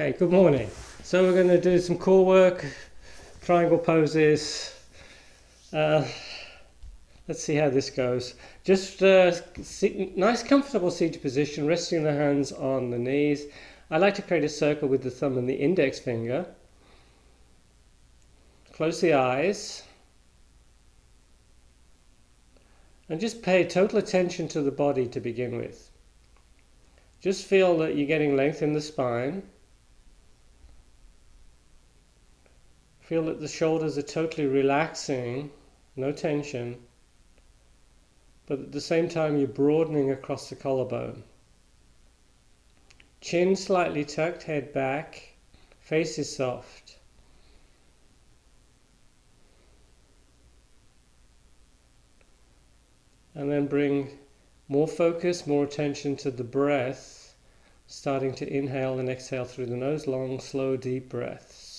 Okay, good morning. So we're going to do some core work, triangle poses. Let's see how this goes. Just nice comfortable seated position, resting the hands on the knees. I like to create a circle with the thumb and the index finger. Close the eyes. And just pay total attention to the body to begin with. Just feel that you're getting length in the spine. Feel that the shoulders are totally relaxing, no tension, but at the same time you're broadening across the collarbone. Chin slightly tucked, head back, face is soft. And then bring more focus, more attention to the breath, starting to inhale and exhale through the nose, long, slow, deep breaths.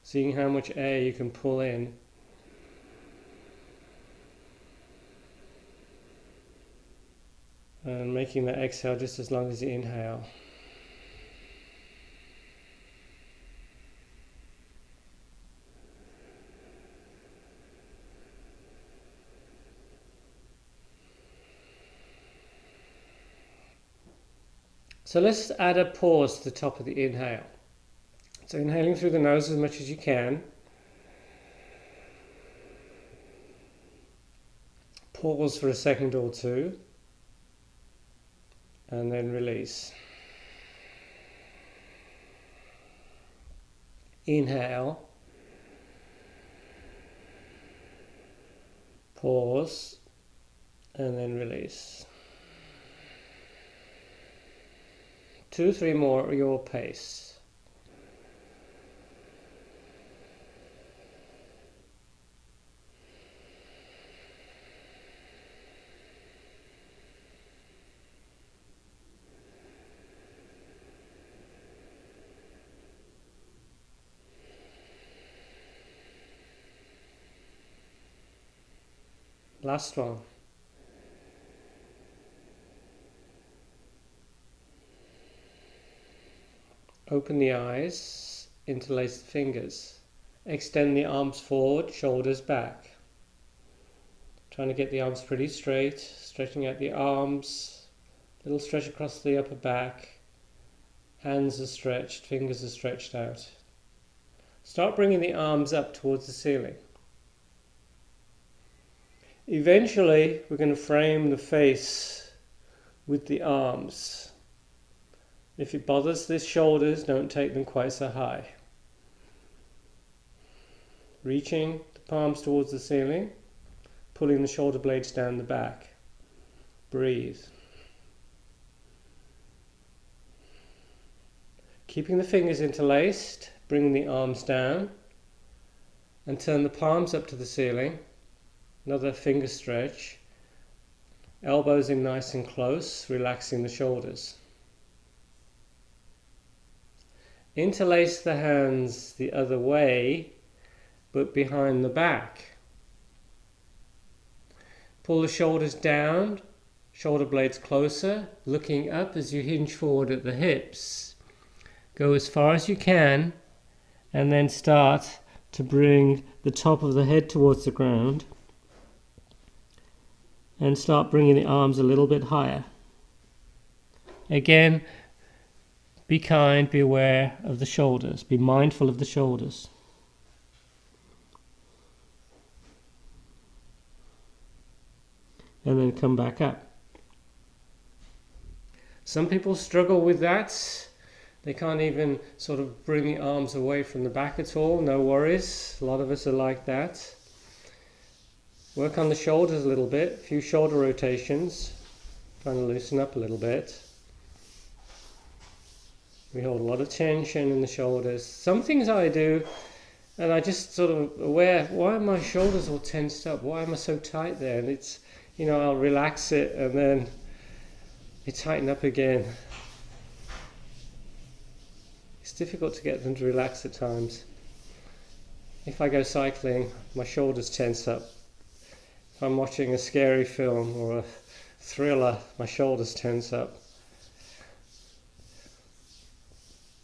Seeing how much air you can pull in. And making that exhale just as long as you inhale. So let's add a pause to the top of the inhale. So inhaling through the nose as much as you can. Pause for a second or two. And then release. Inhale. Pause. And then release. 2, 3 more at your pace. Last one. Open the eyes, interlace the fingers. Extend the arms forward, shoulders back. Trying to get the arms pretty straight, stretching out the arms, little stretch across the upper back. Hands are stretched, fingers are stretched out. Start bringing the arms up towards the ceiling. Eventually, we're going to frame the face with the arms. If it bothers the shoulders, don't take them quite so high. Reaching the palms towards the ceiling, pulling the shoulder blades down the back. Breathe. Keeping the fingers interlaced, bring the arms down and turn the palms up to the ceiling. Another finger stretch. Elbows in nice and close, relaxing the shoulders. Interlace the hands the other way, but behind the back. Pull the shoulders down, shoulder blades closer, looking up as you hinge forward at the hips. Go as far as you can, and then start to bring the top of the head towards the ground. And start bringing the arms a little bit higher. Again, be kind, be aware of the shoulders, be mindful of the shoulders. And then come back up. Some people struggle with that. They can't even sort of bring the arms away from the back at all. No worries. A lot of us are like that. Work on the shoulders a little bit, a few shoulder rotations, trying to loosen up a little bit. We hold a lot of tension in the shoulders. Some things I do, and I just sort of aware, why are my shoulders all tensed up? Why am I so tight there? And it's, I'll relax it and then you tighten up again. It's difficult to get them to relax at times. If I go cycling, my shoulders tense up. If I'm watching a scary film or a thriller, my shoulders tense up.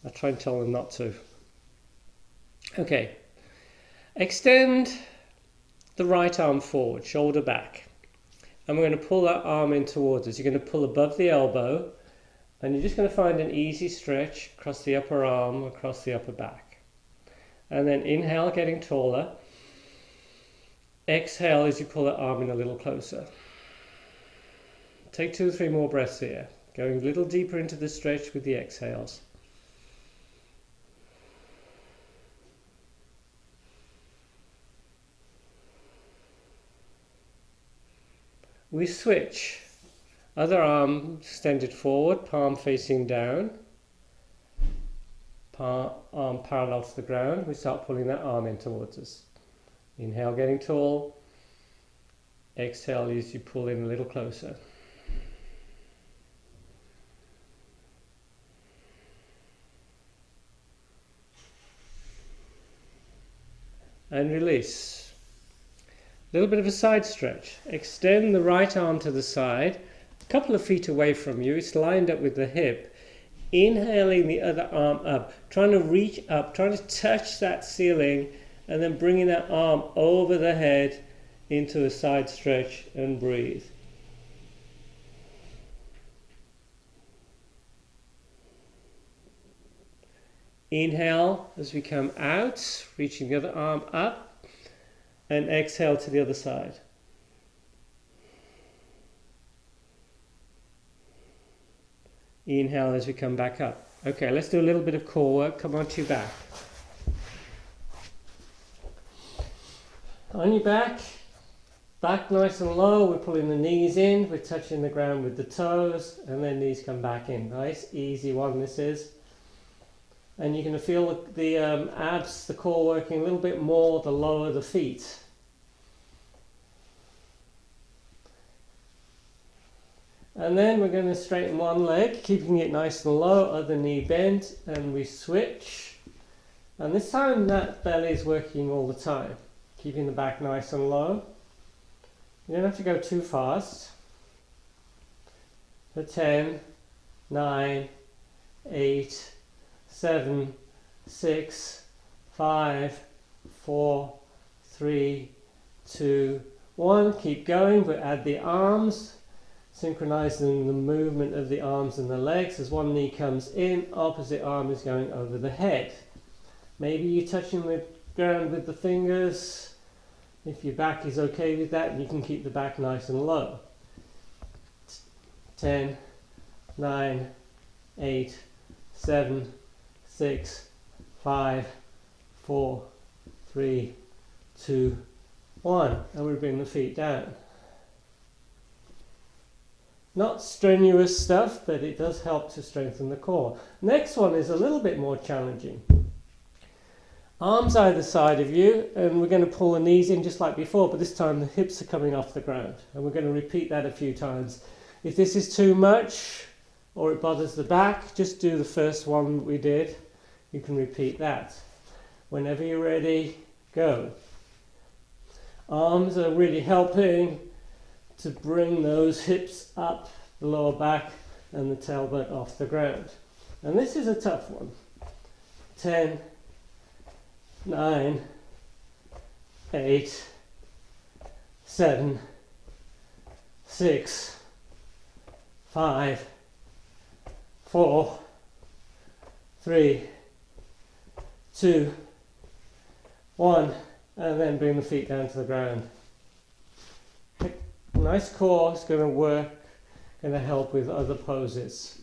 I try and tell them not to. Okay. Extend the right arm forward, shoulder back. And we're going to pull that arm in towards us. You're going to pull above the elbow, and you're just going to find an easy stretch across the upper arm, across the upper back. And then inhale, getting taller. Exhale as you pull that arm in a little closer. Take 2 or 3 more breaths here, going a little deeper into the stretch with the exhales. We switch. Other arm extended forward, palm facing down. Arm parallel to the ground. We start pulling that arm in towards us. Inhale, getting tall. Exhale as you pull in a little closer. And release. A little bit of a side stretch. Extend the right arm to the side, a couple of feet away from you. It's lined up with the hip. Inhaling the other arm up, trying to reach up, trying to touch that ceiling, and then bringing that arm over the head into a side stretch and breathe. Inhale as we come out, reaching the other arm up. And exhale to the other side. Inhale as we come back up. Okay, let's do a little bit of core work. Come onto your back. On your back, back nice and low. We're pulling the knees in. We're touching the ground with the toes. And then knees come back in. Nice, easy one this is. And you're going to feel the abs, the core working a little bit more the lower the feet. And then we're going to straighten one leg, keeping it nice and low, other knee bent, and we switch. And this time that belly is working all the time, keeping the back nice and low. You don't have to go too fast. For 10, 9, 8, 7, 6, 5, 4, 3, 2, 1. Keep going, but add the arms. Synchronizing the movement of the arms and the legs. As one knee comes in, opposite arm is going over the head. Maybe you're touching the ground with the fingers. If your back is okay with that, you can keep the back nice and low. 10, 9, 8, 7, 6, 5, 4, 3, 2, 1. And we bring the feet down. Not strenuous stuff, but it does help to strengthen the core. Next one is a little bit more challenging. Arms either side of you, and we're going to pull the knees in just like before, but this time the hips are coming off the ground. And we're going to repeat that a few times. If this is too much, or it bothers the back, just do the first one we did. You can repeat that. Whenever you're ready, go. Arms are really helping to bring those hips up, the lower back and the tailbone off the ground. And this is a tough one. 10, 9, 8, 7, 6, 5, 4, 3, 2, 1, and then bring the feet down to the ground. Nice core is going to work, going to help with other poses.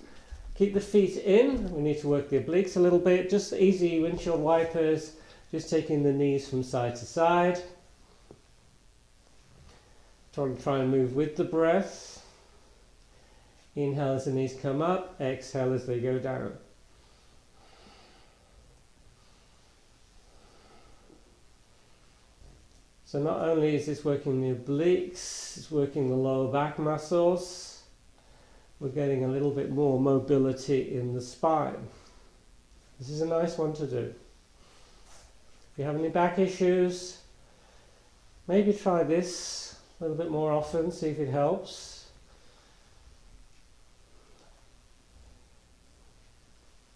Keep the feet in. We need to work the obliques a little bit. Just easy windshield wipers. Just taking the knees from side to side. Try and move with the breath. Inhale as the knees come up. Exhale as they go down. So not only is this working the obliques, it's working the lower back muscles. We're getting a little bit more mobility in the spine. This is a nice one to do. you have any back issues, maybe try this a little bit more often, see if it helps.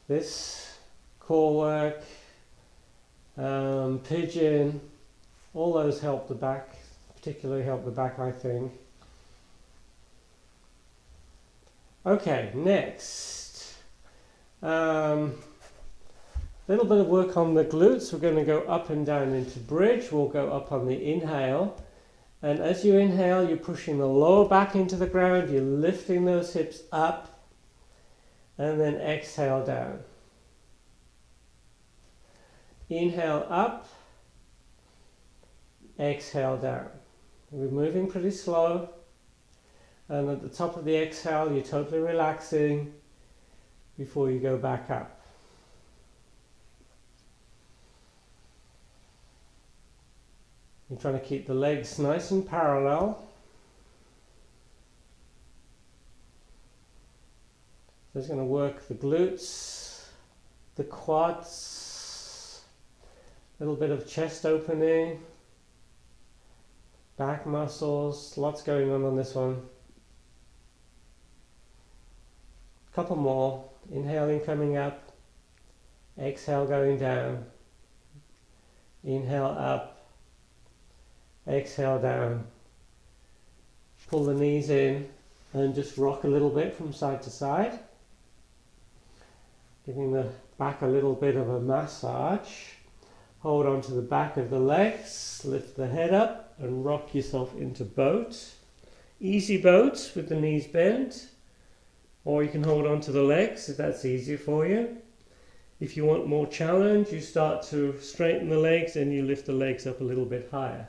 This, core work, pigeon, all those help the back, particularly help the back, I think. Okay, next. Little bit of work on the glutes. We're going to go up and down into bridge. We'll go up on the inhale. And as you inhale, you're pushing the lower back into the ground. You're lifting those hips up. And then exhale down. Inhale up. Exhale down. We're moving pretty slow. And at the top of the exhale, you're totally relaxing before you go back up. You're trying to keep the legs nice and parallel. So it's going to work the glutes, the quads, a little bit of chest opening, back muscles, lots going on this one. Couple more. Inhaling coming up, exhale going down, inhale up, exhale down. Pull the knees in and just rock a little bit from side to side, giving the back a little bit of a massage. Hold on to the back of the legs, lift the head up and rock yourself into boat. Easy boat with the knees bent, or you can hold on to the legs if that's easier for you. If you want more challenge, you start to straighten the legs and you lift the legs up a little bit higher.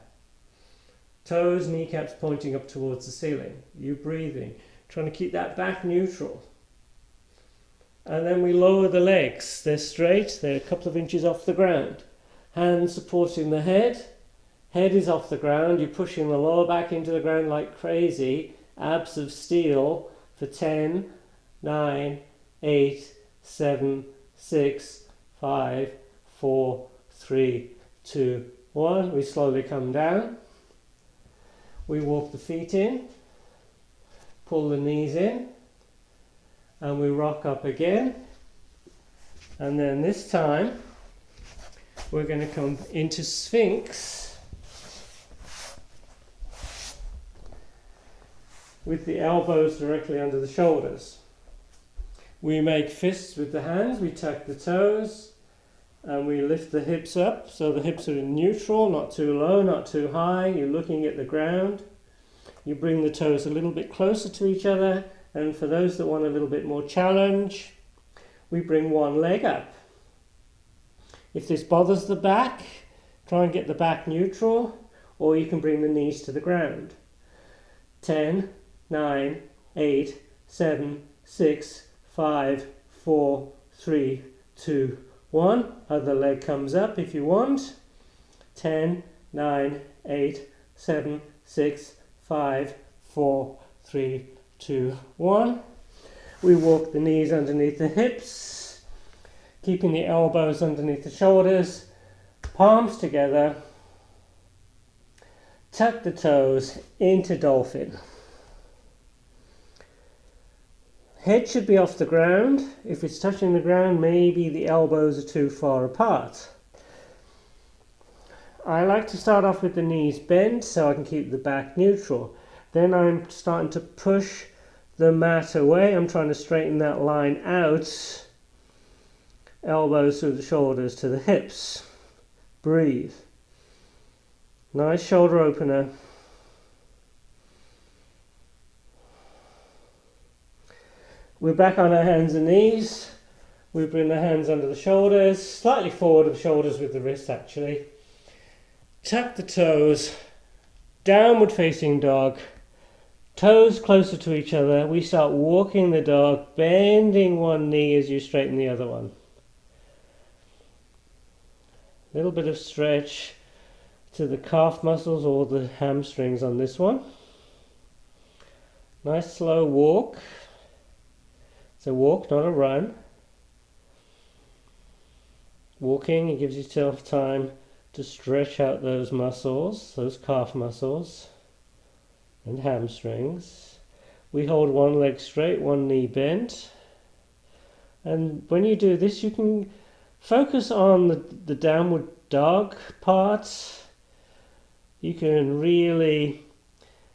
Toes, kneecaps pointing up towards the ceiling. You breathing, trying to keep that back neutral. And then we lower the legs. They're straight, they're a couple of inches off the ground. Hands supporting the head. Head is off the ground. You're pushing the lower back into the ground like crazy. Abs of steel for 10, 9, 8, 7, 6, 5, 4, 3, 2, 1. We slowly come down. We walk the feet in, pull the knees in, and we rock up again. And then this time, we're going to come into Sphinx with the elbows directly under the shoulders. We make fists with the hands, we tuck the toes, and we lift the hips up so the hips are in neutral, not too low, not too high. You're looking at the ground. You bring the toes a little bit closer to each other, and for those that want a little bit more challenge, we bring one leg up. If this bothers the back, try and get the back neutral, or you can bring the knees to the ground. 10, 9, 8, 7, 6, 5, 4, 3, 2, 1. Other leg comes up if you want. 10, 9, 8, 7, 6, 5, 4, 3, 2, 1. We walk the knees underneath the hips, keeping the elbows underneath the shoulders, palms together. Tuck the toes into dolphin. Head should be off the ground. If it's touching the ground, maybe the elbows are too far apart. I like to start off with the knees bent so I can keep the back neutral. Then I'm starting to push the mat away. I'm trying to straighten that line out. Elbows through the shoulders to the hips. Breathe. Nice shoulder opener. We're back on our hands and knees. We bring the hands under the shoulders, slightly forward of shoulders with the wrist actually. Tuck the toes, downward facing dog, toes closer to each other. We start walking the dog, bending one knee as you straighten the other one. A little bit of stretch to the calf muscles or the hamstrings on this one. Nice slow walk. It's a walk, not a run. Walking, it gives yourself time to stretch out those muscles, those calf muscles and hamstrings. We hold one leg straight, one knee bent. And when you do this, you can focus on the downward dog parts. You can really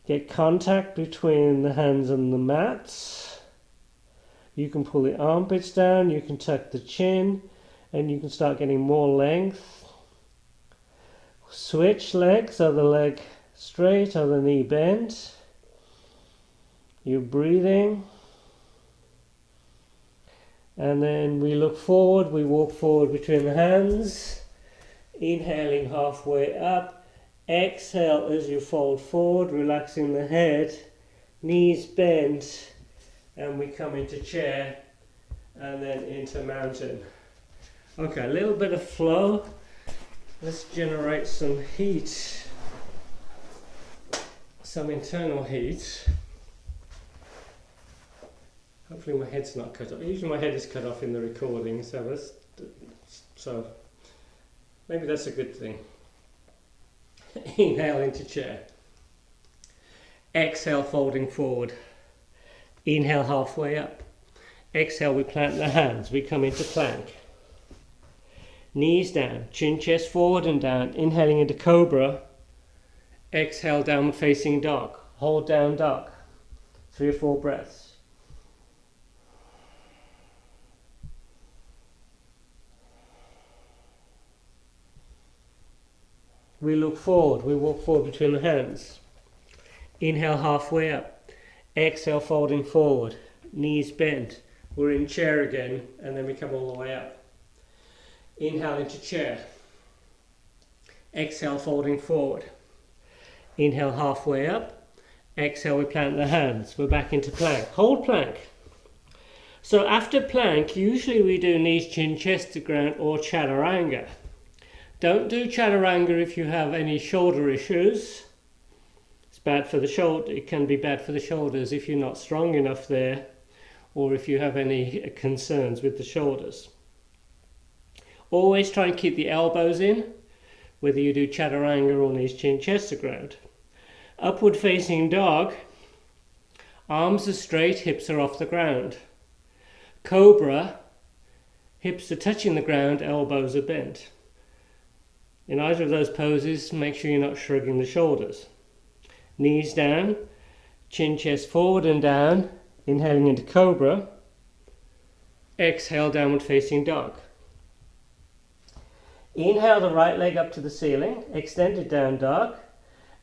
get contact between the hands and the mats. You can pull the armpits down, you can tuck the chin, and you can start getting more length. Switch legs, other leg straight, other knee bent. You're breathing. And then we look forward, we walk forward between the hands. Inhaling halfway up. Exhale as you fold forward, relaxing the head. Knees bent. And we come into chair. And then into mountain. Okay, a little bit of flow. Let's generate some heat, some internal heat. Hopefully my head's not cut off. Usually my head is cut off in the recording, so maybe that's a good thing. Inhale into chair. Exhale, folding forward. Inhale, halfway up. Exhale, we plant the hands. We come into plank. Knees down, chin, chest forward and down. Inhaling into cobra. Exhale, downward facing dog. Hold down dog. 3 or 4 breaths. We look forward, we walk forward between the hands. Inhale, halfway up. Exhale, folding forward. Knees bent. We're in chair again, and then we come all the way up. Inhale into chair. Exhale, folding forward. Inhale, halfway up. Exhale, we plant the hands. We're back into plank. Hold plank. So after plank, usually we do knees, chin, chest to ground or chaturanga. Don't do chaturanga if you have any shoulder issues. It's bad for the shoulder. It can be bad for the shoulders if you're not strong enough there, or if you have any concerns with the shoulders. Always try and keep the elbows in, whether you do chaturanga or knees, chin, chest to ground. Upward facing dog, arms are straight, hips are off the ground. Cobra, hips are touching the ground, elbows are bent. In either of those poses, make sure you're not shrugging the shoulders. Knees down, chin, chest forward and down, inhaling into cobra. Exhale, downward facing dog. Inhale the right leg up to the ceiling, extended down dog,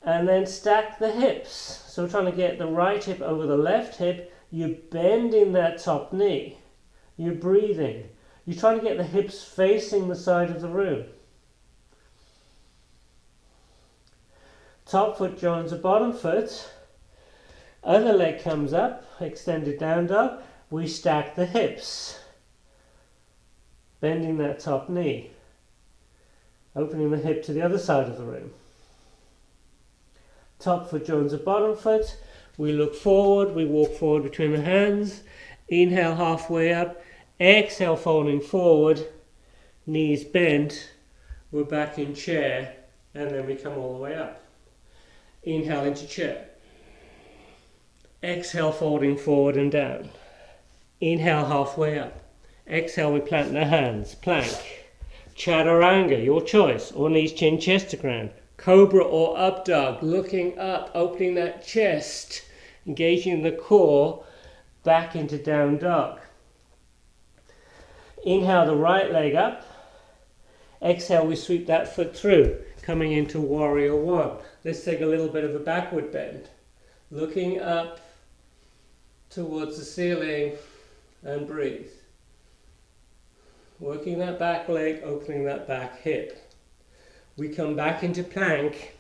and then stack the hips. So we're trying to get the right hip over the left hip. You're bending that top knee. You're breathing. You're trying to get the hips facing the side of the room. Top foot joins the bottom foot. Other leg comes up, extended down dog. We stack the hips, bending that top knee. Opening the hip to the other side of the room. Top foot joins the bottom foot. We look forward, we walk forward between the hands. Inhale, halfway up. Exhale, folding forward. Knees bent. We're back in chair, and then we come all the way up. Inhale into chair. Exhale, folding forward and down. Inhale, halfway up. Exhale, we plant the hands. Plank. Chaturanga, your choice, or knees, chin, chest to ground. Cobra or up dog, looking up, opening that chest, engaging the core, back into down dog. Inhale the right leg up. Exhale, we sweep that foot through, coming into warrior one. Let's take a little bit of a backward bend. Looking up towards the ceiling and breathe. Working that back leg, opening that back hip. We come back into plank.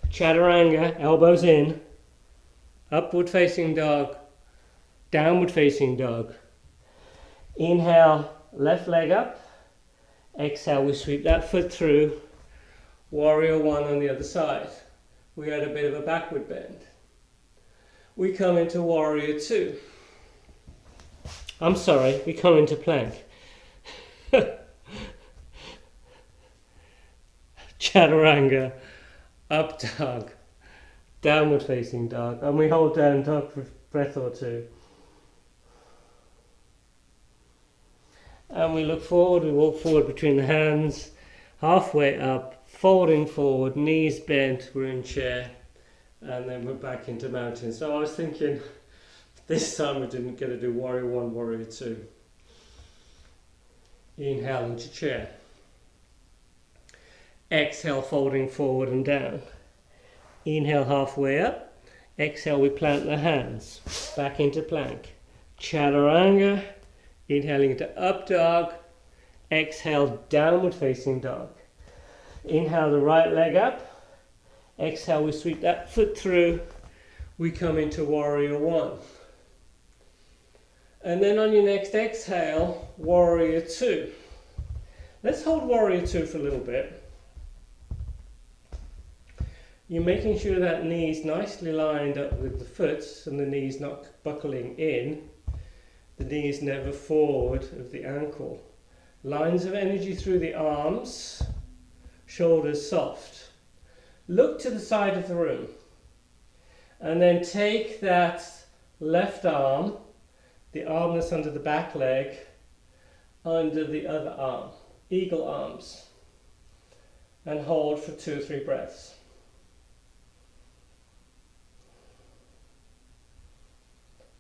Chaturanga, elbows in. Upward facing dog. Downward facing dog. Inhale, left leg up. Exhale, we sweep that foot through. Warrior one on the other side. We had a bit of a backward bend. We come into warrior two. I'm sorry, we come into plank. chaturanga, up dog, downward facing dog, and we hold down dog for a breath or two. And we look forward, we walk forward between the hands, halfway up, folding forward, knees bent, we're in chair, and then we're back into mountain. So I was thinking, this time we didn't get to do warrior one, warrior two. Inhale into chair. Exhale, folding forward and down. Inhale, halfway up. Exhale, we plant the hands. Back into plank. Chaturanga. Inhaling into up dog. Exhale, downward facing dog. Inhale the right leg up. Exhale, we sweep that foot through. We come into warrior one. And then on your next exhale, warrior two. Let's hold warrior two for a little bit. You're making sure that knee is nicely lined up with the foot and the knee's not buckling in. The knee is never forward of the ankle. Lines of energy through the arms, shoulders soft. Look to the side of the room. And then take that left arm, the arm that's under the back leg, under the other arm. Eagle arms. And hold for 2 or 3 breaths.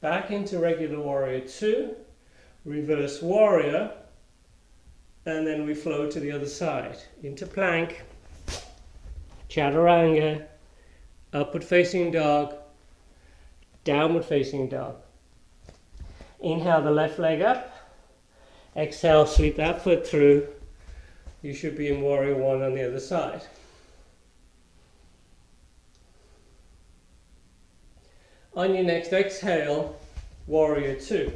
Back into regular warrior two, reverse warrior, and then we flow to the other side. Into plank, chaturanga, upward facing dog, downward facing dog. Inhale the left leg up, exhale, sweep that foot through. You should be in warrior one on the other side. On your next exhale, warrior two.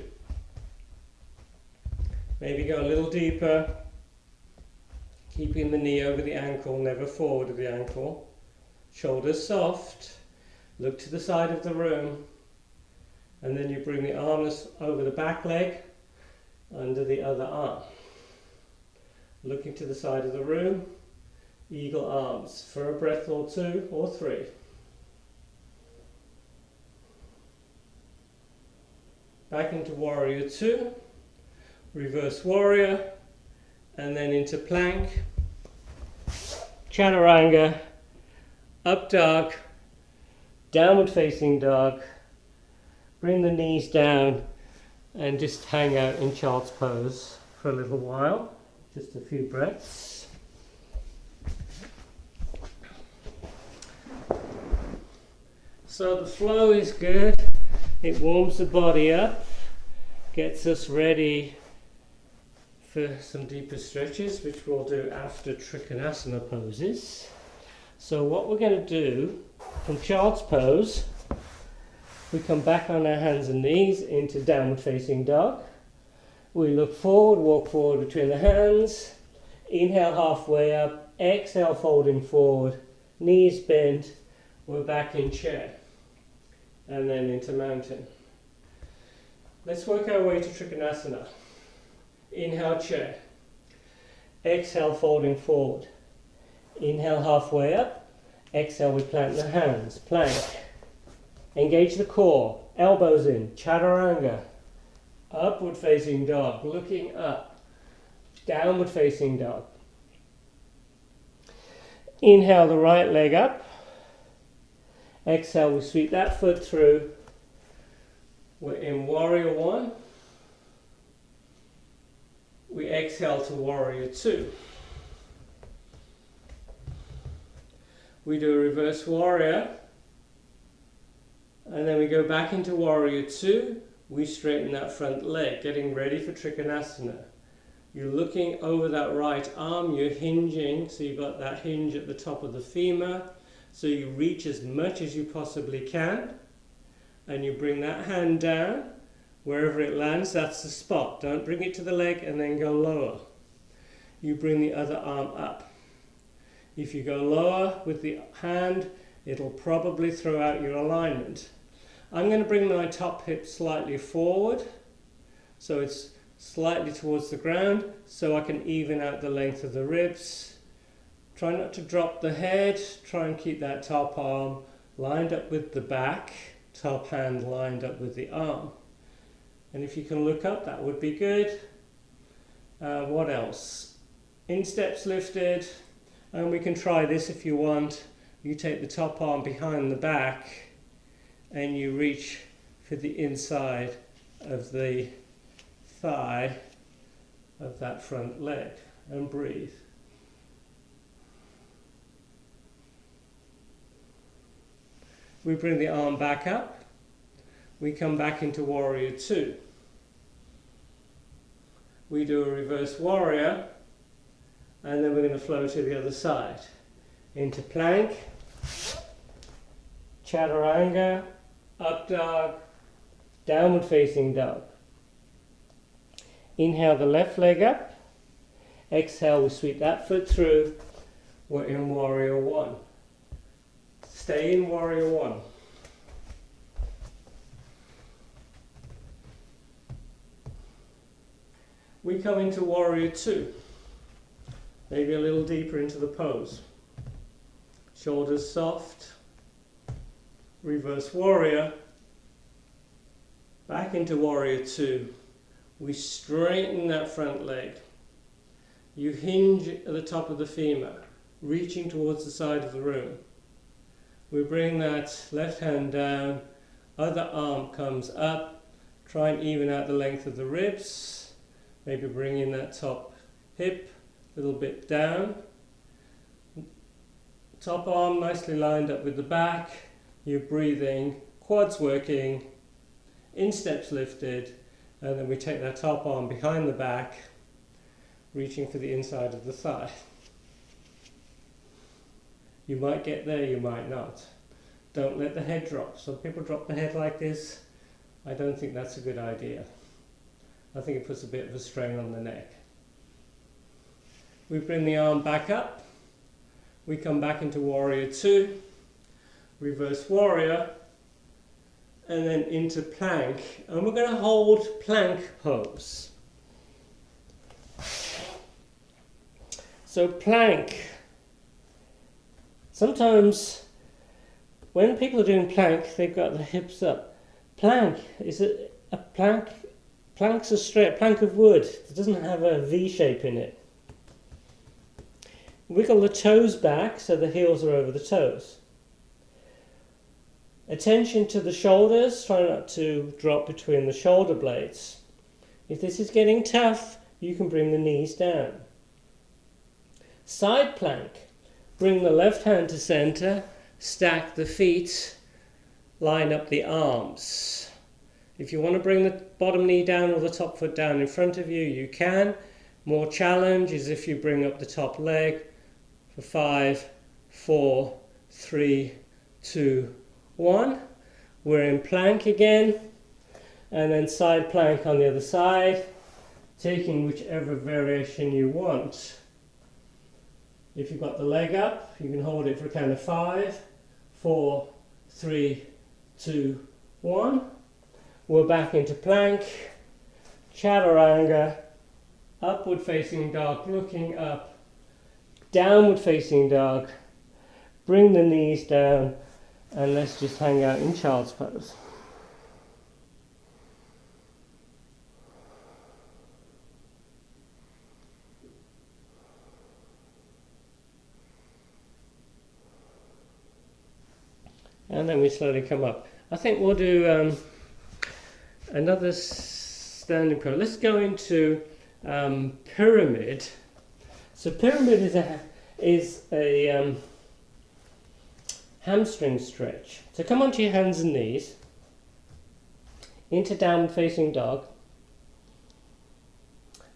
Maybe go a little deeper, keeping the knee over the ankle, never forward of the ankle. Shoulders soft, look to the side of the room, and then you bring the arms over the back leg, under the other arm. Looking to the side of the room, eagle arms for a breath or 2 or 3. Back into warrior two, reverse warrior, and then into plank, chaturanga, up dog, downward facing dog. Bring the knees down and just hang out in child's pose for a little while, just a few breaths. So the flow is good. It warms the body up, gets us ready for some deeper stretches, which we'll do after Trikonasana poses. So what we're going to do, from child's pose, we come back on our hands and knees into downward facing dog. We look forward, walk forward between the hands. Inhale halfway up, exhale folding forward, knees bent, we're back in chair. And then into mountain. Let's work our way to Trikonasana. Inhale, chair. Exhale, folding forward. Inhale, halfway up. Exhale, we plant the hands. Plank. Engage the core. Elbows in. Chaturanga. Upward facing dog. Looking up. Downward facing dog. Inhale the right leg up. Exhale, we sweep that foot through. We're in warrior one. We exhale to warrior two. We do a reverse warrior. And then we go back into warrior two. We straighten that front leg, getting ready for Trikonasana. You're looking over that right arm, you're hinging, so you've got that hinge at the top of the femur. So you reach as much as you possibly can, and you bring that hand down. Wherever it lands, that's the spot. Don't bring it to the leg and then go lower. You bring the other arm up. If you go lower with the hand, it'll probably throw out your alignment. I'm going to bring my top hip slightly forward, so it's slightly towards the ground, so I can even out the length of the ribs. Try not to drop the head, try and keep that top arm lined up with the back, top hand lined up with the arm. And if you can look up, that would be good. What else? Insteps lifted, and we can try this if you want. You take the top arm behind the back and you reach for the inside of the thigh of that front leg and breathe. We bring the arm back up. We come back into Warrior Two. We do a reverse warrior, and then we're going to flow to the other side. Into plank, chaturanga, up dog, downward facing dog. Inhale the left leg up. Exhale, we sweep that foot through. We're in Warrior One. Stay in Warrior One. We come into Warrior Two. Maybe a little deeper into the pose. Shoulders soft. Reverse warrior. Back into Warrior Two. We straighten that front leg. You hinge at the top of the femur, reaching towards the side of the room. We bring that left hand down, other arm comes up, try and even out the length of the ribs, maybe bring in that top hip a little bit down. Top arm nicely lined up with the back, you're breathing, quads working, insteps lifted, and then we take that top arm behind the back, reaching for the inside of the thigh. You might get there, you might not. Don't let the head drop. Some people drop the head like this. I don't think that's a good idea. I think it puts a bit of a strain on the neck. We bring the arm back up. We come back into Warrior Two, reverse warrior, and then into plank. And we're going to hold plank pose. So plank. Sometimes when people are doing plank, they've got the hips up. Plank, is it a plank? Plank's a straight plank of wood. It doesn't have a V shape in it. Wiggle the toes back so the heels are over the toes. Attention to the shoulders, try not to drop between the shoulder blades. If this is getting tough, you can bring the knees down. Side plank. Bring the left hand to center, stack the feet, line up the arms. If you want to bring the bottom knee down or the top foot down in front of you, you can. More challenge is if you bring up the top leg for 5, 4, 3, 2, 1. We're in plank again, and then side plank on the other side, taking whichever variation you want. If you've got the leg up, you can hold it for a count of 5, 4, 3, 2, 1. We're back into plank, chaturanga, upward facing dog, looking up, downward facing dog. Bring the knees down, and let's just hang out in child's pose. And then we slowly come up. I think we'll do another standing pose. Let's go into pyramid. So pyramid is a hamstring stretch. So come onto your hands and knees, into downward facing dog.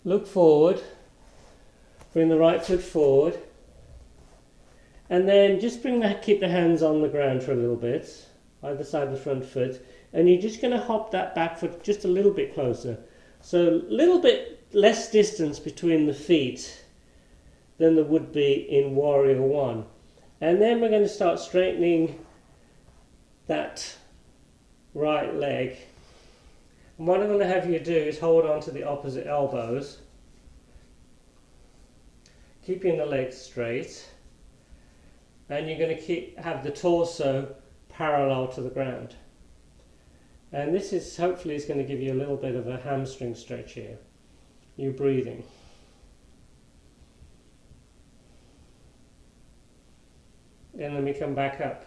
Look forward, bring the right foot forward, and then just keep the hands on the ground for a little bit, either side of the front foot, and you're just going to hop that back foot just a little bit closer. So a little bit less distance between the feet than there would be in Warrior One. And then we're going to start straightening that right leg. And what I'm going to have you do is hold on to the opposite elbows, keeping the legs straight. and you're going to have the torso parallel to the ground. And this is hopefully is going to give you a little bit of a hamstring stretch here. You're breathing. And then we come back up.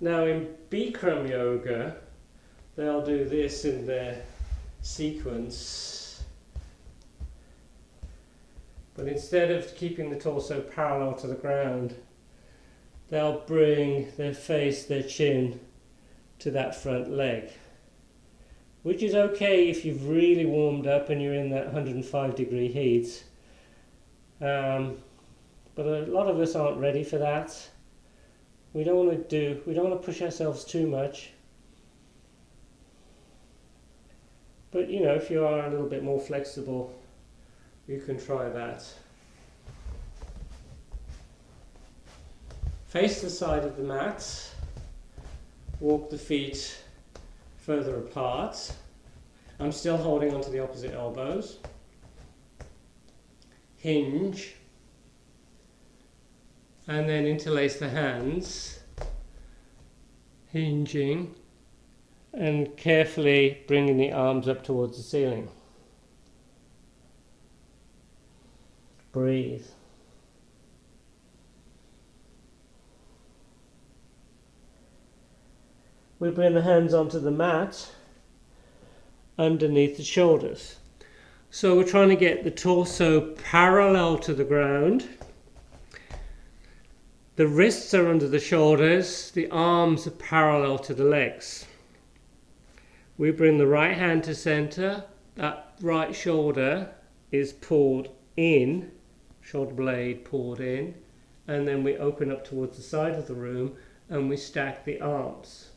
Now in Bikram yoga, they'll do this in their sequence. But instead of keeping the torso parallel to the ground, they'll bring their face, their chin to that front leg. Which is okay if you've really warmed up and you're in that 105-degree heat. But a lot of us aren't ready for that. We don't want to push ourselves too much. But you know, if you are a little bit more flexible, you can try that. Face the side of the mat. Walk the feet further apart. I'm still holding onto the opposite elbows. Hinge. And then interlace the hands. Hinging. And carefully bringing the arms up towards the ceiling. Breathe. We bring the hands onto the mat underneath the shoulders. So we're trying to get the torso parallel to the ground. The wrists are under the shoulders, the arms are parallel to the legs. We bring the right hand to center, that right shoulder is pulled in, shoulder blade pulled in, and then we open up towards the side of the room and we stack the arms.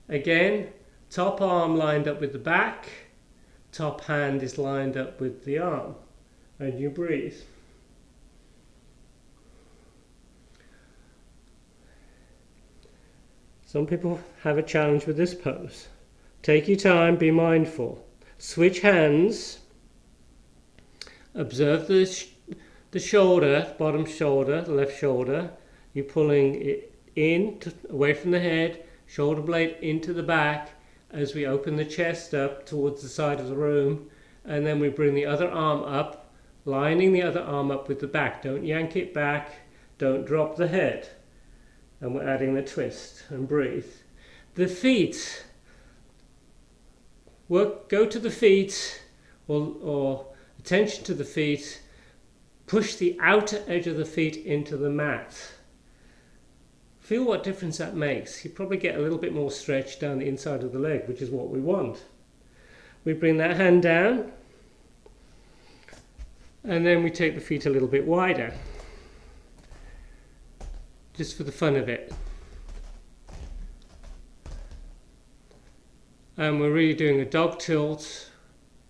Again, top arm lined up with the back, top hand is lined up with the arm, and you breathe. Some people have a challenge with this pose. Take your time, be mindful. Switch hands, observe the shoulder, bottom shoulder, the left shoulder. You're pulling it in, away from the head, shoulder blade into the back as we open the chest up towards the side of the room, and then we bring the other arm up, lining the other arm up with the back. Don't yank it back, don't drop the head. And we're adding the twist and breathe. The feet, go to the feet or attention to the feet, push the outer edge of the feet into the mat. Feel what difference that makes. You probably get a little bit more stretch down the inside of the leg, which is what we want. We bring that hand down, and then we take the feet a little bit wider, just for the fun of it. And we're really doing a dog tilt.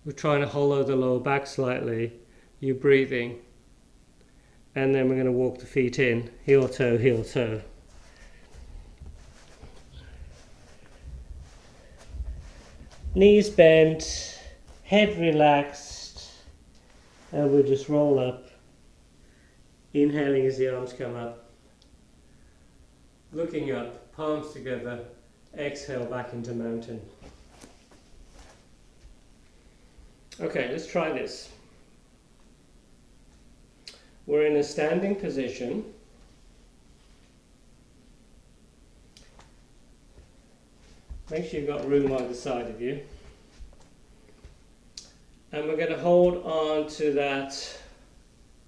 We're trying to hollow the lower back slightly. You're breathing. And then we're going to walk the feet in, heel toe, heel toe. Knees bent, head relaxed, and we'll just roll up, inhaling as the arms come up, looking up, palms together, exhale back into mountain. Okay, let's try this. We're in a standing position. Make sure you've got room either side of you. And we're going to hold on to that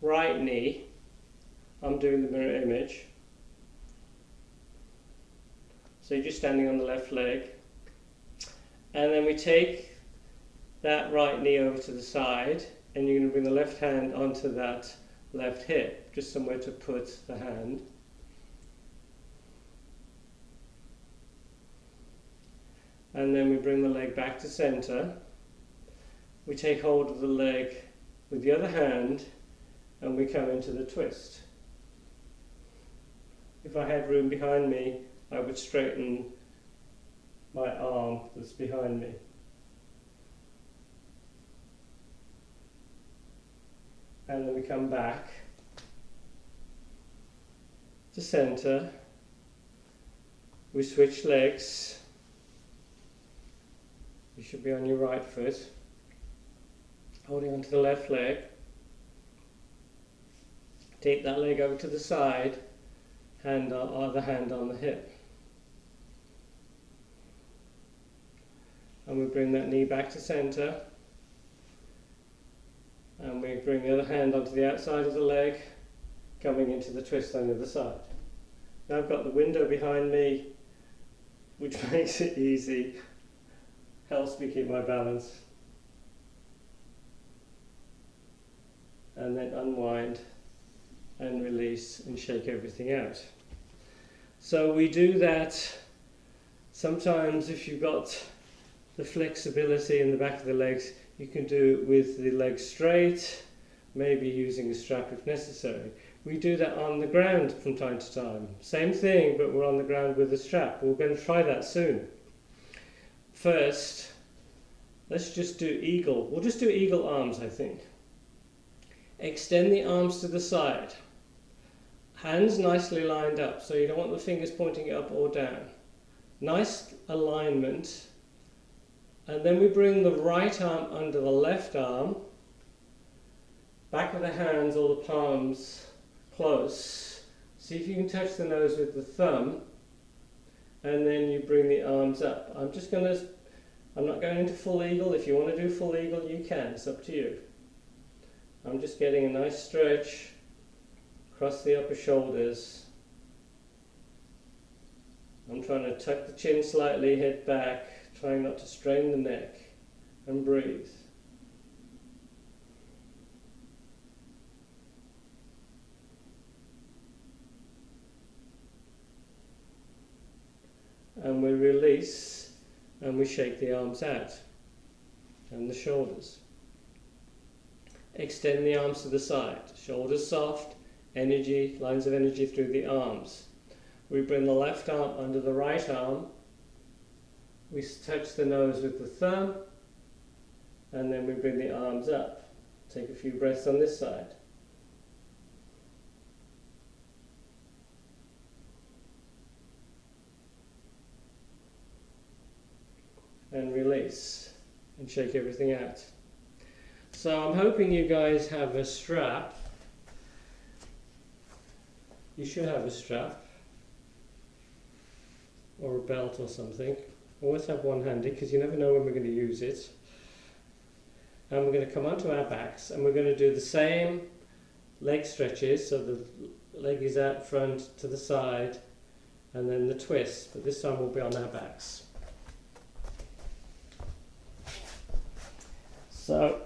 right knee. I'm doing the mirror image. So you're just standing on the left leg. And then we take that right knee over to the side, and you're going to bring the left hand onto that left hip, just somewhere to put the hand. And then we bring the leg back to center. We take hold of the leg with the other hand and we come into the twist. If I had room behind me, I would straighten my arm that's behind me. And then we come back. to center. We switch legs. You should be on your right foot, holding onto the left leg. Take that leg over to the side, other hand on the hip. And we bring that knee back to center. And we bring the other hand onto the outside of the leg, coming into the twist on the other side. Now I've got the window behind me, which makes it easy. Helps me keep my balance. And then unwind and release and shake everything out. So we do that sometimes if you've got the flexibility in the back of the legs. You can do it with the legs straight, maybe using a strap if necessary. We do that on the ground from time to time. Same thing, but we're on the ground with a strap. We're going to try that soon. First, let's just do eagle. We'll just do eagle arms, I think. Extend the arms to the side. Hands nicely lined up, so you don't want the fingers pointing up or down. Nice alignment. And then we bring the right arm under the left arm, back of the hands or the palms close. See if you can touch the nose with the thumb, and then you bring the arms up. I'm not going into full eagle. If you want to do full eagle, you can. It's up to you. I'm just getting a nice stretch across the upper shoulders. I'm trying to tuck the chin slightly, head back. Trying not to strain the neck, and breathe. And we release and we shake the arms out and the shoulders. Extend the arms to the side, shoulders soft, energy, lines of energy through the arms. We bring the left arm under the right arm. We touch the nose with the thumb, and then we bring the arms up. Take a few breaths on this side. And release, and shake everything out. So I'm hoping you guys have a strap. You should have a strap, or a belt or something. Always have one handy because you never know when we're going to use it. And we're going to come onto our backs and we're going to do the same leg stretches. So the leg is out front to the side and then the twist, but this time we'll be on our backs. So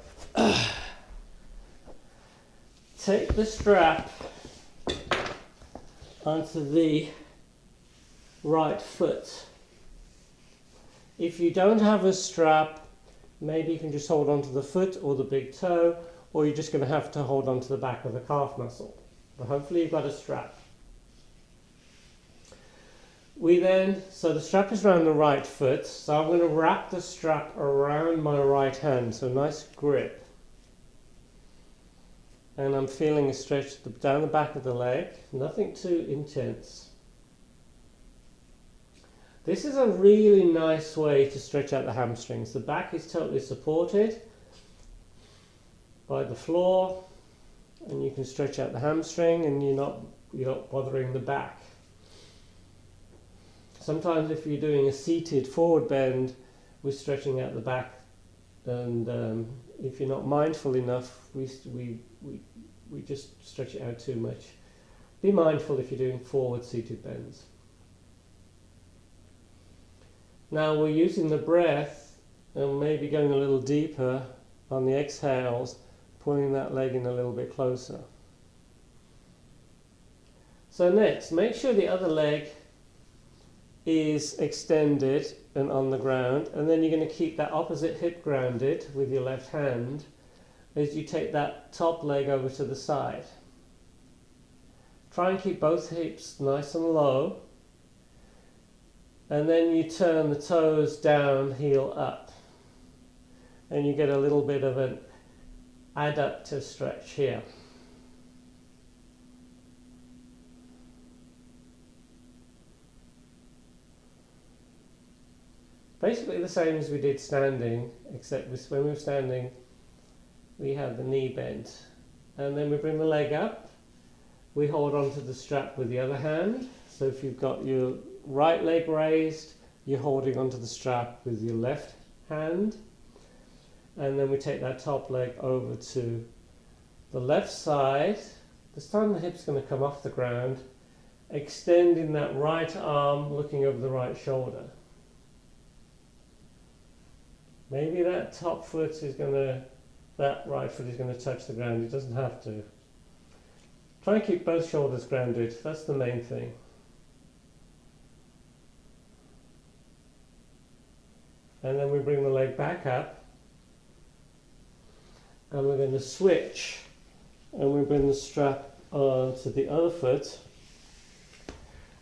take the strap onto the right foot. If you don't have a strap, maybe you can just hold onto the foot or the big toe, or you're just going to have to hold onto the back of the calf muscle. But hopefully you've got a strap. So the strap is around the right foot, so I'm going to wrap the strap around my right hand, so nice grip. And I'm feeling a stretch down the back of the leg, nothing too intense. This is a really nice way to stretch out the hamstrings. The back is totally supported by the floor, and you can stretch out the hamstring and you're not bothering the back. Sometimes if you're doing a seated forward bend, we're stretching out the back, and if you're not mindful enough, we just stretch it out too much. Be mindful if you're doing forward seated bends. Now we're using the breath and maybe going a little deeper on the exhales, pulling that leg in a little bit closer. So next, make sure the other leg is extended and on the ground, and then you're going to keep that opposite hip grounded with your left hand as you take that top leg over to the side. Try and keep both hips nice and low. And then you turn the toes down, heel up. And you get a little bit of an adductor stretch here. Basically the same as we did standing, except when we were standing we have the knee bent. And then we bring the leg up. We hold onto the strap with the other hand. So if you've got your right leg raised, you're holding onto the strap with your left hand. And then we take that top leg over to the left side. This time the hip's going to come off the ground, extending that right arm, looking over the right shoulder. Maybe that top foot is going to, that right foot is going to touch the ground. It doesn't have to. Try and keep both shoulders grounded. That's the main thing. And then we bring the leg back up. And we're going to switch. And we bring the strap onto the other foot.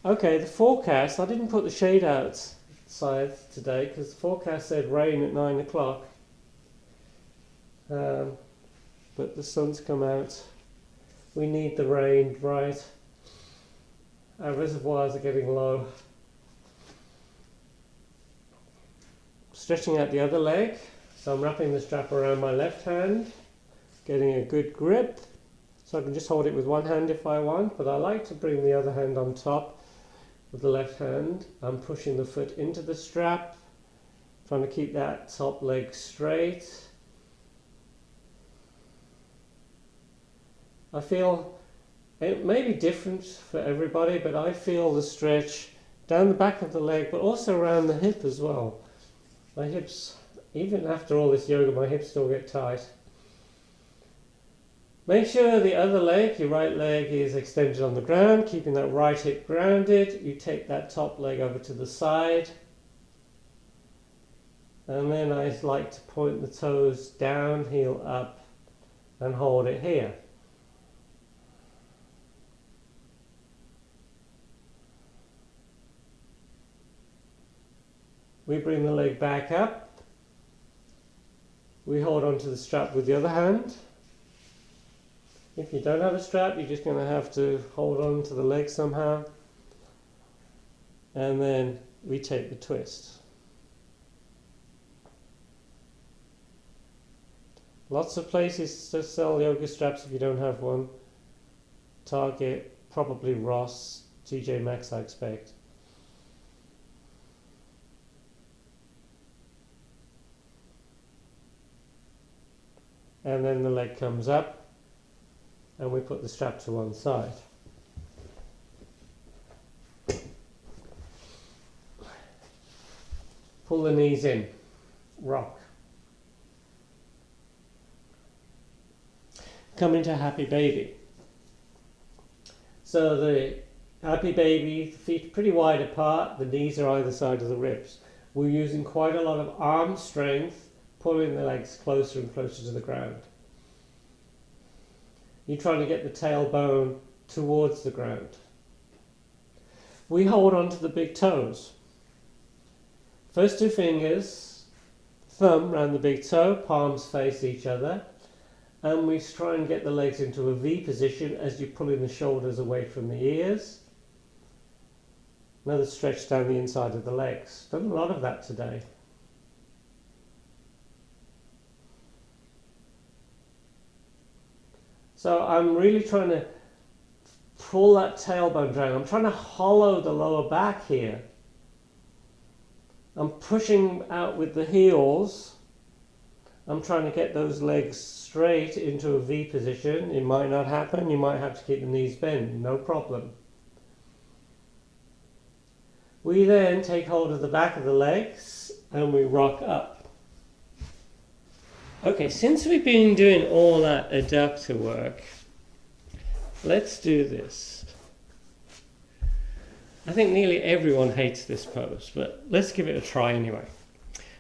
Okay, the forecast. I didn't put the shade outside today because the forecast said rain at 9 o'clock. But the sun's come out. We need the rain, right? Our reservoirs are getting low. Stretching out the other leg. So I'm wrapping the strap around my left hand, getting a good grip. So I can just hold it with one hand if I want, but I like to bring the other hand on top with the left hand. I'm pushing the foot into the strap, trying to keep that top leg straight. I feel, it may be different for everybody, but I feel the stretch down the back of the leg, but also around the hip as well. My hips, even after all this yoga, my hips still get tight. Make sure the other leg, your right leg, is extended on the ground, keeping that right hip grounded. You take that top leg over to the side. And then I like to point the toes down, heel up, and hold it here. We bring the leg back up. We hold onto the strap with the other hand. If you don't have a strap, you're just going to have to hold on to the leg somehow. And then we take the twist. Lots of places to sell yoga straps if you don't have one. Target, probably Ross, TJ Maxx I expect. And then the leg comes up and we put the strap to one side. Pull the knees in, rock. Come into happy baby. So the happy baby, the feet are pretty wide apart, the knees are either side of the ribs. We're using quite a lot of arm strength, pulling the legs closer and closer to the ground. You're trying to get the tailbone towards the ground. We hold on to the big toes. First two fingers, thumb around the big toe, palms face each other, and we try and get the legs into a V position as you're pulling the shoulders away from the ears. Another stretch down the inside of the legs. Done a lot of that today. So I'm really trying to pull that tailbone down. I'm trying to hollow the lower back here. I'm pushing out with the heels. I'm trying to get those legs straight into a V position. It might not happen. You might have to keep the knees bent. No problem. We then take hold of the back of the legs and we rock up. Okay, since we've been doing all that adductor work, let's do this. I think nearly everyone hates this pose, but let's give it a try anyway.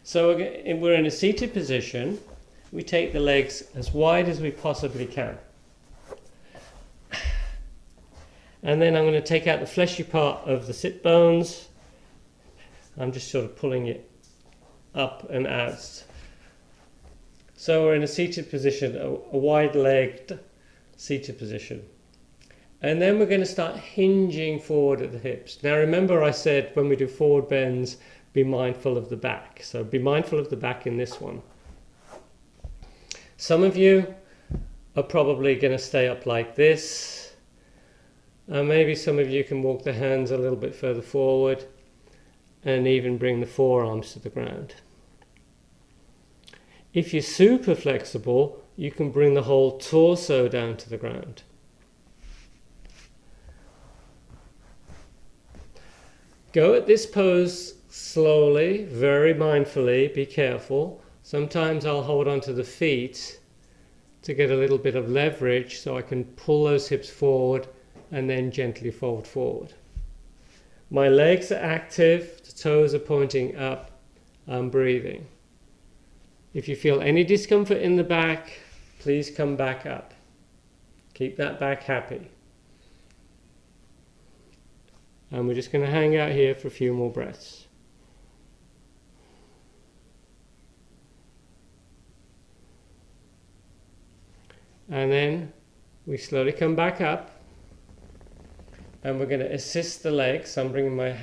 So we're in a seated position. We take the legs as wide as we possibly can. And then I'm going to take out the fleshy part of the sit bones. I'm just sort of pulling it up and out. So we're in a seated position, a wide-legged seated position. And then we're going to start hinging forward at the hips. Now remember I said when we do forward bends, be mindful of the back. So be mindful of the back in this one. Some of you are probably going to stay up like this. Maybe some of you can walk the hands a little bit further forward and even bring the forearms to the ground. If you're super flexible, you can bring the whole torso down to the ground. Go at this pose slowly, very mindfully, be careful. Sometimes I'll hold onto the feet to get a little bit of leverage so I can pull those hips forward and then gently fold forward. My legs are active, the toes are pointing up, I'm breathing. If you feel any discomfort in the back, please come back up. Keep that back happy. And we're just going to hang out here for a few more breaths. And then we slowly come back up. And we're going to assist the legs. So I'm bringing my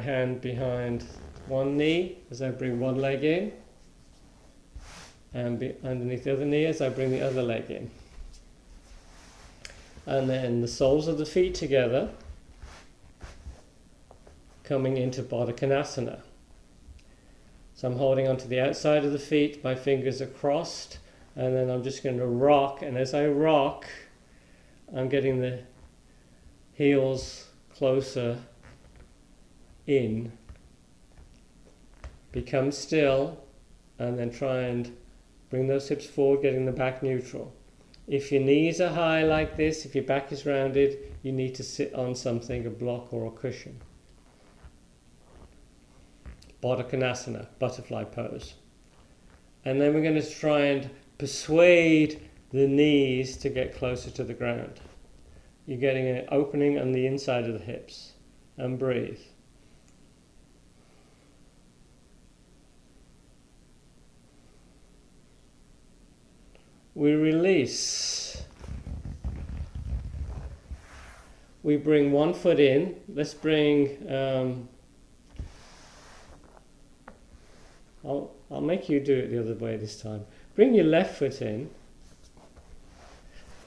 hand behind one knee as I bring one leg in. And underneath the other knee as I bring the other leg in. And then the soles of the feet together, coming into Bodakanasana. So I'm holding onto the outside of the feet, my fingers are crossed, and then I'm just going to rock, and as I rock, I'm getting the heels closer in. Become still, and then try and bring those hips forward, getting the back neutral. If your knees are high like this, if your back is rounded, you need to sit on something, a block or a cushion. Bodakanasana, butterfly pose. And then we're going to try and persuade the knees to get closer to the ground. You're getting an opening on the inside of the hips. And breathe. We release. We bring one foot in. Let's bring... I'll make you do it the other way this time. Bring your left foot in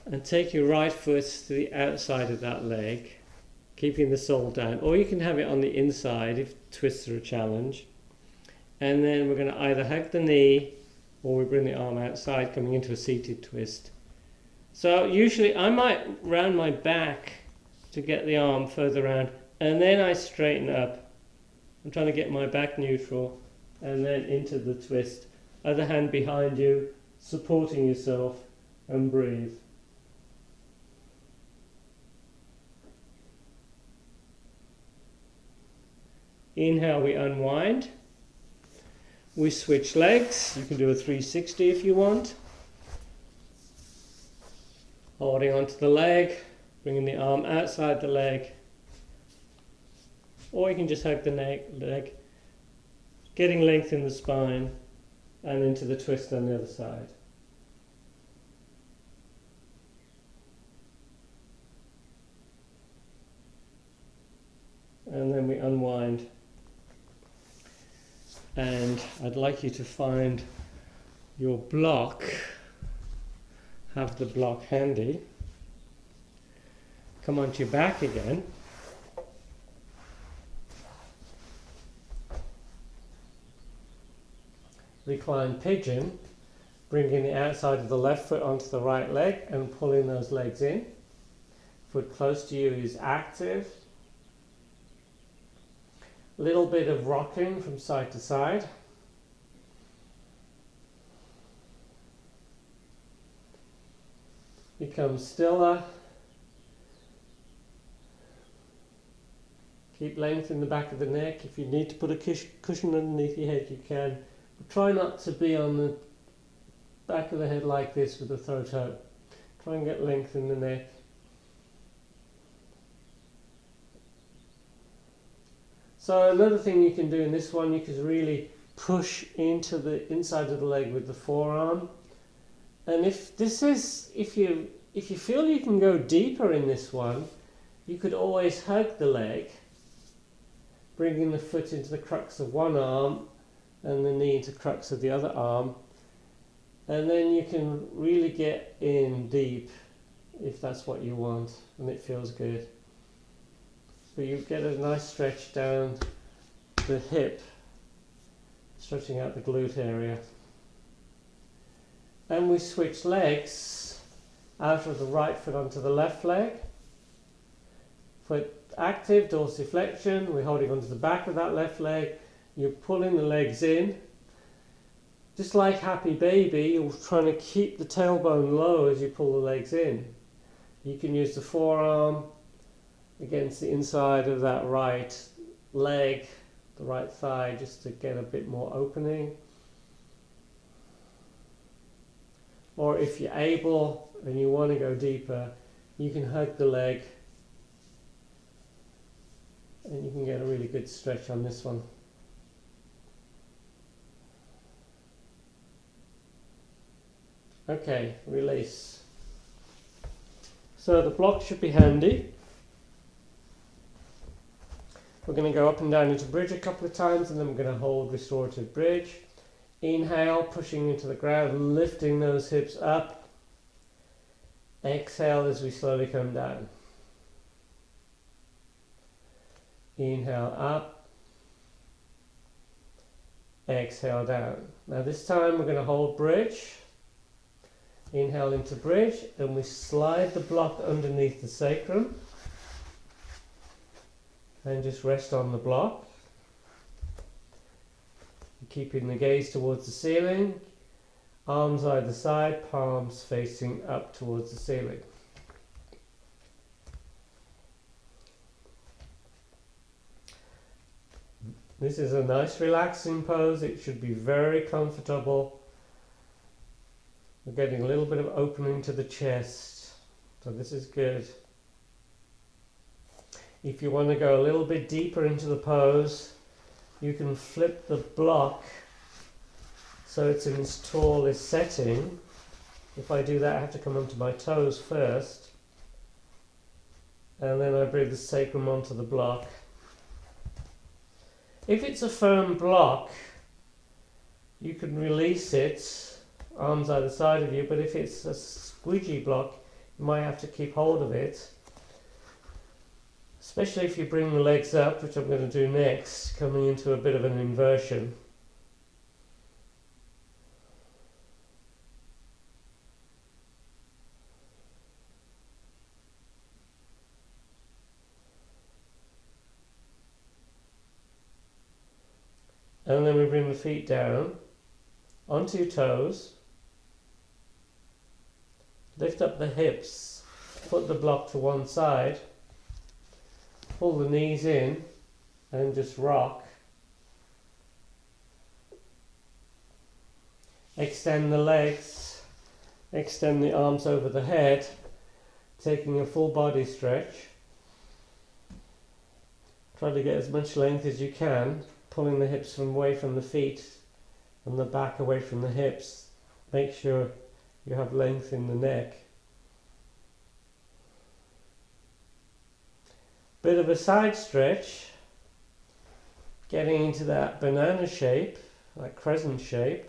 and take your right foot to the outside of that leg, keeping the sole down. Or you can have it on the inside if twists are a challenge. And then we're going to either hug the knee or we bring the arm outside, coming into a seated twist. So usually I might round my back to get the arm further round, and then I straighten up. I'm trying to get my back neutral. And then into the twist. Other hand behind you, supporting yourself, and breathe. Inhale, we unwind. We switch legs. You can do a 360 if you want. Holding onto the leg, bringing the arm outside the leg. Or you can just hug the leg. Getting length in the spine and into the twist on the other side. And then we unwind. And I'd like you to find your block. Have the block handy. Come onto your back again. Recline Pigeon, bringing the outside of the left foot onto the right leg and pulling those legs in. Foot close to you is active. Little bit of rocking from side to side. Become stiller. Keep length in the back of the neck. If you need to put a cushion underneath your head, you can. But try not to be on the back of the head like this with the throat out. Try and get length in the neck. So another thing you can do in this one, you can really push into the inside of the leg with the forearm. And if you're if you feel you can go deeper in this one, you could always hug the leg, bringing the foot into the crux of one arm and the knee into the crux of the other arm, and then you can really get in deep if that's what you want and it feels good. So you get a nice stretch down the hip, stretching out the glute area. And we switch legs out of the right foot onto the left leg. Foot active, dorsiflexion, we're holding onto the back of that left leg, you're pulling the legs in. Just like happy baby, you're trying to keep the tailbone low as you pull the legs in. You can use the forearm against the inside of that right leg, the right thigh, just to get a bit more opening. Or if you're able and you want to go deeper, you can hug the leg and you can get a really good stretch on this one. Okay, release. So the block should be handy. We're going to go up and down into bridge a couple of times, and then we're going to hold restorative bridge. Inhale, pushing into the ground, lifting those hips up. Exhale as we slowly come down. Inhale up. Exhale down. Now this time we're going to hold bridge. Inhale into bridge, and we slide the block underneath the sacrum. And just rest on the block. Keeping the gaze towards the ceiling. Arms either side, palms facing up towards the ceiling. This is a nice relaxing pose. It should be very comfortable. We're getting a little bit of opening to the chest, so this is good. If you want to go a little bit deeper into the pose, you can flip the block so it's in its tallest setting. If I do that, I have to come onto my toes first, and then I bring the sacrum onto the block. If it's a firm block, you can release it, arms either side of you, but if it's a squeegee block, you might have to keep hold of it. Especially if you bring the legs up, which I'm going to do next, coming into a bit of an inversion. And then we bring the feet down onto your toes. Lift up the hips, put the block to one side. Pull the knees in and just rock. Extend the legs, extend the arms over the head, taking a full body stretch. Try to get as much length as you can, pulling the hips away from the feet and the back away from the hips. Make sure you have length in the neck. Bit of a side stretch, getting into that banana shape, that crescent shape,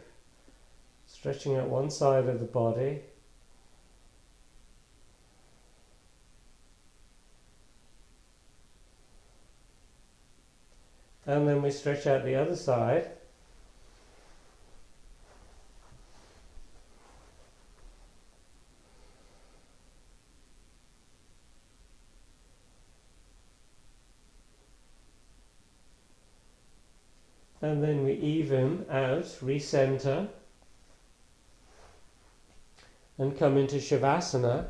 stretching out one side of the body. And then we stretch out the other side. And then we even out, recenter, and come into Shavasana,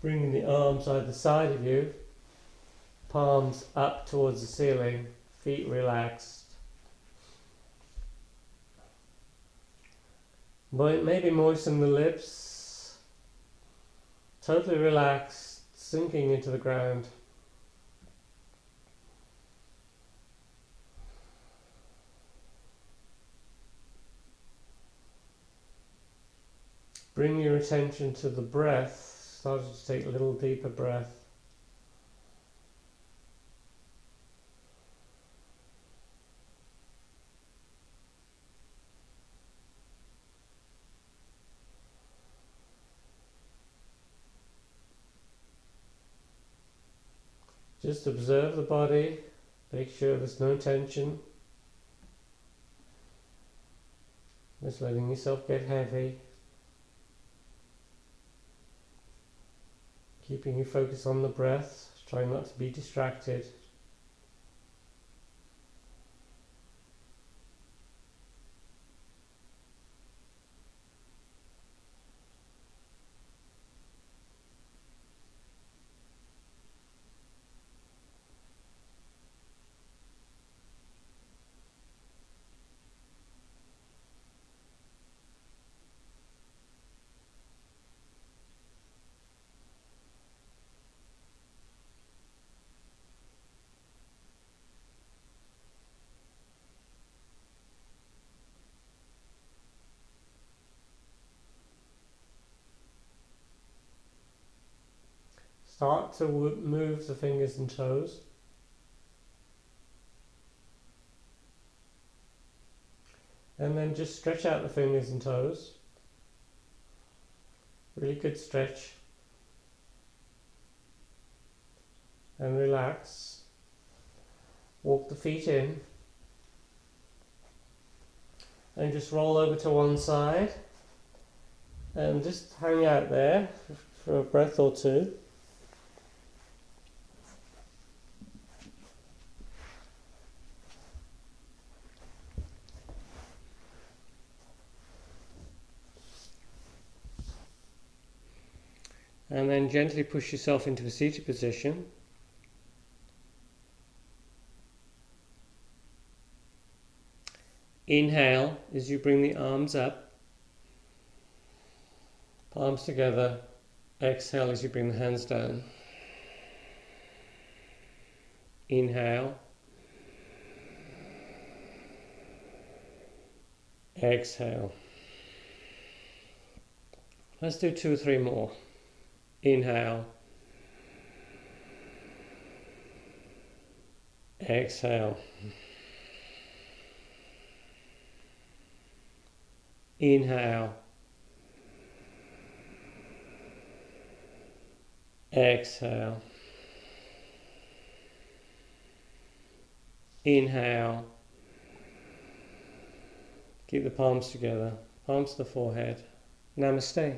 bringing the arms either side of you, palms up towards the ceiling, feet relaxed. Maybe moisten the lips, totally relaxed, sinking into the ground. bring your attention to the breath, starting to take a little deeper breath. Just observe the body, make sure there's no tension. Just letting yourself get heavy. Keeping your focus on the breath, trying not to be distracted. Start to move the fingers and toes. And then just stretch out the fingers and toes. Really good stretch. And relax. Walk the feet in. And just roll over to one side. And just hang out there for a breath or two. And then gently push yourself into a seated position. Inhale as you bring the arms up, palms together. Exhale as you bring the hands down. Inhale. Exhale. Let's do 2 or 3 more. Inhale. Exhale. Inhale. Exhale. Inhale. Keep the palms together, palms to the forehead. Namaste.